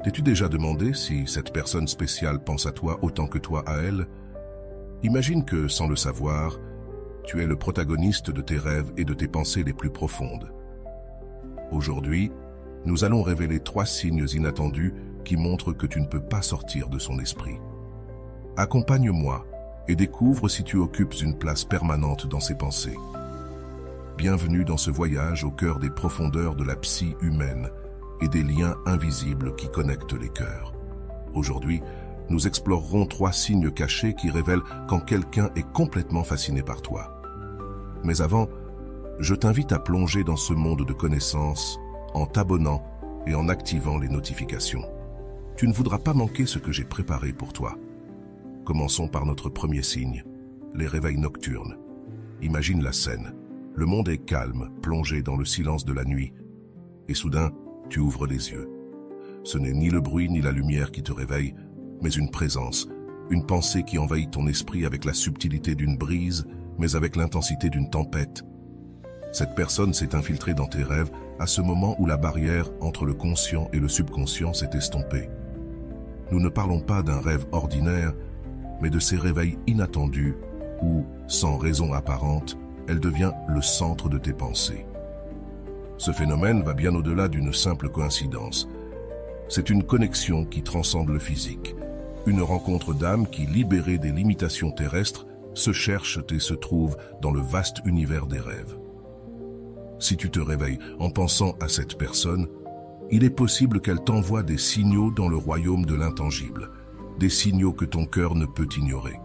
T'es-tu déjà demandé si cette personne spéciale pense à toi autant que toi à elle? Imagine que, sans le savoir, tu es le protagoniste de tes rêves et de tes pensées les plus profondes. Aujourd'hui, nous allons révéler 3 signes inattendus qui montrent que tu ne peux pas sortir de son esprit. Accompagne-moi et découvre si tu occupes une place permanente dans ses pensées. Bienvenue dans ce voyage au cœur des profondeurs de la psy humaine et des liens invisibles qui connectent les cœurs. Aujourd'hui, nous explorerons 3 signes cachés qui révèlent quand quelqu'un est complètement fasciné par toi. Mais avant, je t'invite à plonger dans ce monde de connaissances en t'abonnant et en activant les notifications. Tu ne voudras pas manquer ce que j'ai préparé pour toi. Commençons par notre premier signe, les réveils nocturnes. Imagine la scène. Le monde est calme, plongé dans le silence de la nuit. Et soudain, tu ouvres les yeux. Ce n'est ni le bruit ni la lumière qui te réveille, mais une présence, une pensée qui envahit ton esprit avec la subtilité d'une brise, mais avec l'intensité d'une tempête. Cette personne s'est infiltrée dans tes rêves à ce moment où la barrière entre le conscient et le subconscient s'est estompée. Nous ne parlons pas d'un rêve ordinaire, mais de ces réveils inattendus où, sans raison apparente, elle devient le centre de tes pensées. Ce phénomène va bien au-delà d'une simple coïncidence. C'est une connexion qui transcende le physique, une rencontre d'âmes qui, libérées des limitations terrestres, se cherchent et se trouvent dans le vaste univers des rêves. Si tu te réveilles en pensant à cette personne, il est possible qu'elle t'envoie des signaux dans le royaume de l'intangible, des signaux que ton cœur ne peut ignorer.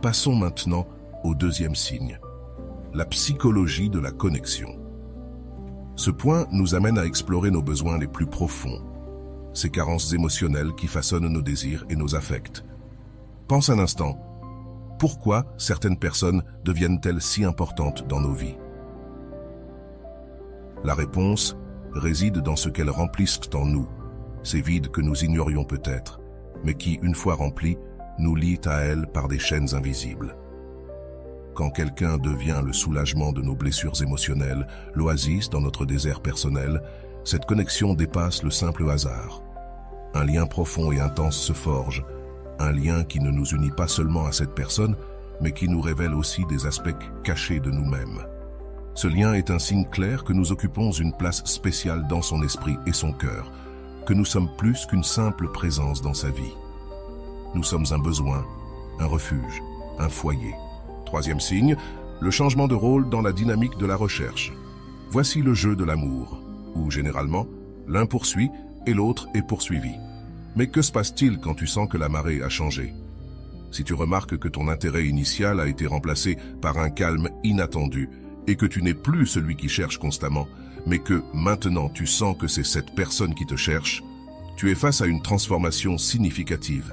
Passons maintenant au deuxième signe, la psychologie de la connexion. Ce point nous amène à explorer nos besoins les plus profonds, ces carences émotionnelles qui façonnent nos désirs et nos affects. Pense un instant, pourquoi certaines personnes deviennent-elles si importantes dans nos vies? La réponse réside dans ce qu'elles remplissent en nous, ces vides que nous ignorions peut-être, mais qui, une fois remplis, nous lient à elles par des chaînes invisibles. Quand quelqu'un devient le soulagement de nos blessures émotionnelles, l'oasis dans notre désert personnel, cette connexion dépasse le simple hasard. Un lien profond et intense se forge, un lien qui ne nous unit pas seulement à cette personne, mais qui nous révèle aussi des aspects cachés de nous-mêmes. Ce lien est un signe clair que nous occupons une place spéciale dans son esprit et son cœur, que nous sommes plus qu'une simple présence dans sa vie. Nous sommes un besoin, un refuge, un foyer. Troisième signe, le changement de rôle dans la dynamique de la recherche. Voici le jeu de l'amour, où généralement, l'un poursuit et l'autre est poursuivi. Mais que se passe-t-il quand tu sens que la marée a changé? Si tu remarques que ton intérêt initial a été remplacé par un calme inattendu et que tu n'es plus celui qui cherche constamment, mais que maintenant tu sens que c'est cette personne qui te cherche, tu es face à une transformation significative.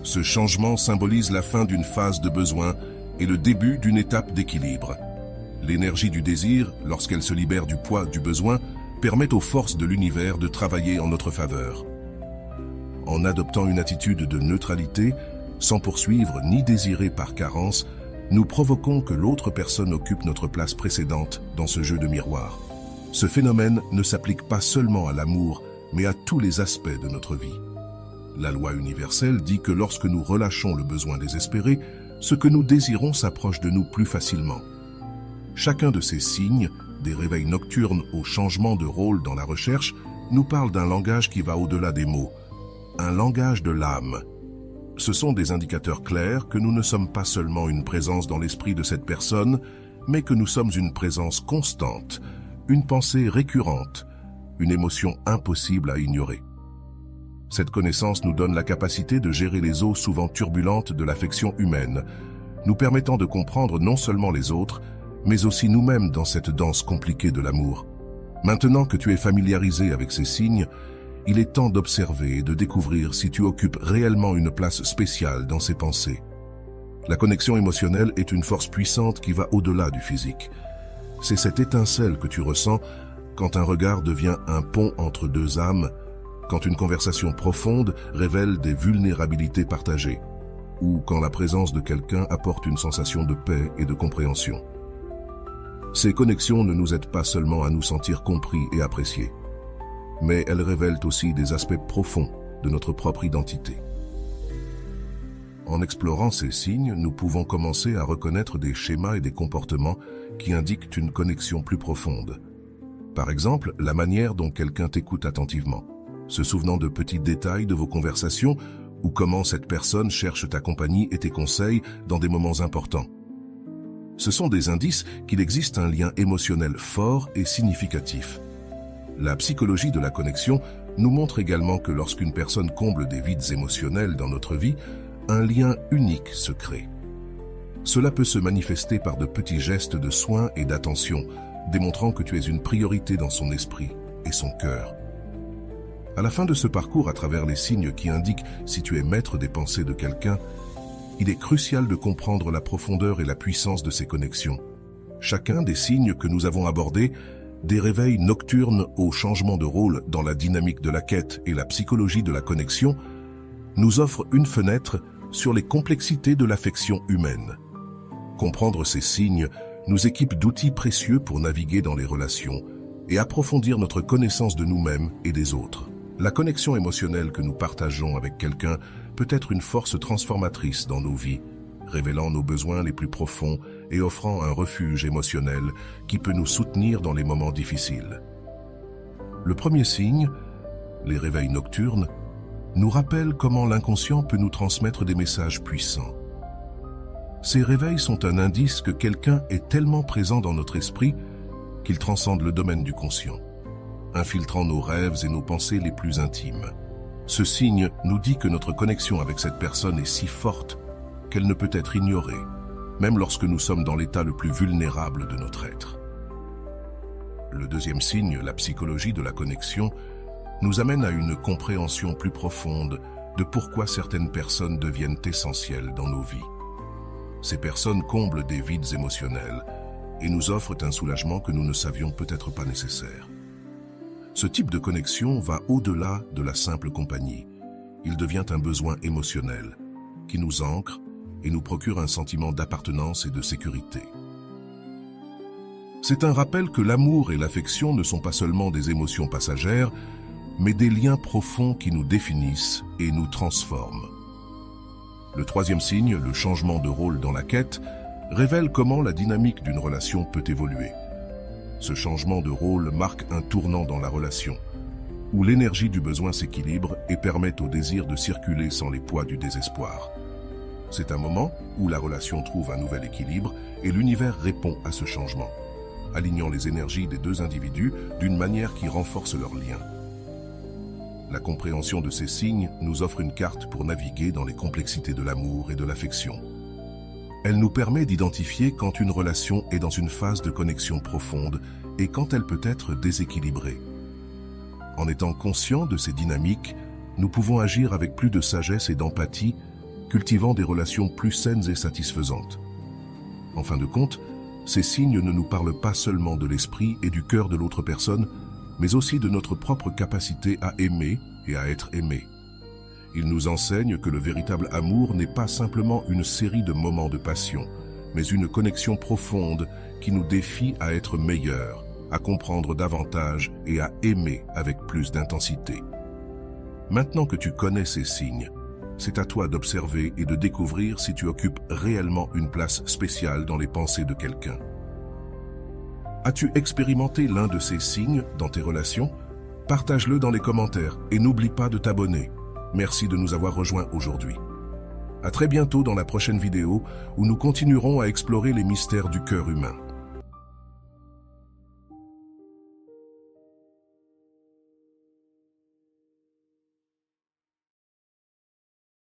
Ce changement symbolise la fin d'une phase de besoin et le début d'une étape d'équilibre. L'énergie du désir, lorsqu'elle se libère du poids du besoin, permet aux forces de l'univers de travailler en notre faveur. En adoptant une attitude de neutralité, sans poursuivre ni désirer par carence, nous provoquons que l'autre personne occupe notre place précédente dans ce jeu de miroir. Ce phénomène ne s'applique pas seulement à l'amour, mais à tous les aspects de notre vie. La loi universelle dit que lorsque nous relâchons le besoin désespéré, ce que nous désirons s'approche de nous plus facilement. Chacun de ces signes, des réveils nocturnes au changement de rôle dans la recherche, nous parle d'un langage qui va au-delà des mots, un langage de l'âme. Ce sont des indicateurs clairs que nous ne sommes pas seulement une présence dans l'esprit de cette personne, mais que nous sommes une présence constante, une pensée récurrente, une émotion impossible à ignorer. Cette connaissance nous donne la capacité de gérer les eaux souvent turbulentes de l'affection humaine, nous permettant de comprendre non seulement les autres, mais aussi nous-mêmes dans cette danse compliquée de l'amour. Maintenant que tu es familiarisé avec ces signes, il est temps d'observer et de découvrir si tu occupes réellement une place spéciale dans ces pensées. La connexion émotionnelle est une force puissante qui va au-delà du physique. C'est cette étincelle que tu ressens quand un regard devient un pont entre deux âmes, quand une conversation profonde révèle des vulnérabilités partagées, ou quand la présence de quelqu'un apporte une sensation de paix et de compréhension. Ces connexions ne nous aident pas seulement à nous sentir compris et appréciés. mais elles révèlent aussi des aspects profonds de notre propre identité. En explorant ces signes, nous pouvons commencer à reconnaître des schémas et des comportements qui indiquent une connexion plus profonde. Par exemple, la manière dont quelqu'un t'écoute attentivement, se souvenant de petits détails de vos conversations ou comment cette personne cherche ta compagnie et tes conseils dans des moments importants. Ce sont des indices qu'il existe un lien émotionnel fort et significatif. La psychologie de la connexion nous montre également que lorsqu'une personne comble des vides émotionnels dans notre vie, un lien unique se crée. Cela peut se manifester par de petits gestes de soin et d'attention, démontrant que tu es une priorité dans son esprit et son cœur. À la fin de ce parcours à travers les signes qui indiquent si tu es maître des pensées de quelqu'un, il est crucial de comprendre la profondeur et la puissance de ces connexions. Chacun des signes que nous avons abordés, des réveils nocturnes au changement de rôle dans la dynamique de la quête et la psychologie de la connexion, nous offre une fenêtre sur les complexités de l'affection humaine. Comprendre ces signes nous équipe d'outils précieux pour naviguer dans les relations et approfondir notre connaissance de nous-mêmes et des autres. La connexion émotionnelle que nous partageons avec quelqu'un peut être une force transformatrice dans nos vies, révélant nos besoins les plus profonds et offrant un refuge émotionnel qui peut nous soutenir dans les moments difficiles. Le premier signe, les réveils nocturnes, nous rappelle comment l'inconscient peut nous transmettre des messages puissants. Ces réveils sont un indice que quelqu'un est tellement présent dans notre esprit qu'il transcende le domaine du conscient, infiltrant nos rêves et nos pensées les plus intimes. Ce signe nous dit que notre connexion avec cette personne est si forte qu'elle ne peut être ignorée, même lorsque nous sommes dans l'état le plus vulnérable de notre être. Le deuxième signe, la psychologie de la connexion, nous amène à une compréhension plus profonde de pourquoi certaines personnes deviennent essentielles dans nos vies. Ces personnes comblent des vides émotionnels et nous offrent un soulagement que nous ne savions peut-être pas nécessaire. Ce type de connexion va au-delà de la simple compagnie. Il devient un besoin émotionnel qui nous ancre et nous procure un sentiment d'appartenance et de sécurité. C'est un rappel que l'amour et l'affection ne sont pas seulement des émotions passagères, mais des liens profonds qui nous définissent et nous transforment. Le troisième signe, le changement de rôle dans la quête, révèle comment la dynamique d'une relation peut évoluer. Ce changement de rôle marque un tournant dans la relation, où l'énergie du besoin s'équilibre et permet au désir de circuler sans les poids du désespoir. C'est un moment où la relation trouve un nouvel équilibre et l'univers répond à ce changement, alignant les énergies des deux individus d'une manière qui renforce leur lien. La compréhension de ces signes nous offre une carte pour naviguer dans les complexités de l'amour et de l'affection. Elle nous permet d'identifier quand une relation est dans une phase de connexion profonde et quand elle peut être déséquilibrée. En étant conscients de ces dynamiques, nous pouvons agir avec plus de sagesse et d'empathie, cultivant des relations plus saines et satisfaisantes. En fin de compte, ces signes ne nous parlent pas seulement de l'esprit et du cœur de l'autre personne, mais aussi de notre propre capacité à aimer et à être aimé. Ils nous enseignent que le véritable amour n'est pas simplement une série de moments de passion, mais une connexion profonde qui nous défie à être meilleurs, à comprendre davantage et à aimer avec plus d'intensité. Maintenant que tu connais ces signes, c'est à toi d'observer et de découvrir si tu occupes réellement une place spéciale dans les pensées de quelqu'un. As-tu expérimenté l'un de ces signes dans tes relations? Partage-le dans les commentaires et n'oublie pas de t'abonner. Merci de nous avoir rejoints aujourd'hui. À très bientôt dans la prochaine vidéo où nous continuerons à explorer les mystères du cœur humain.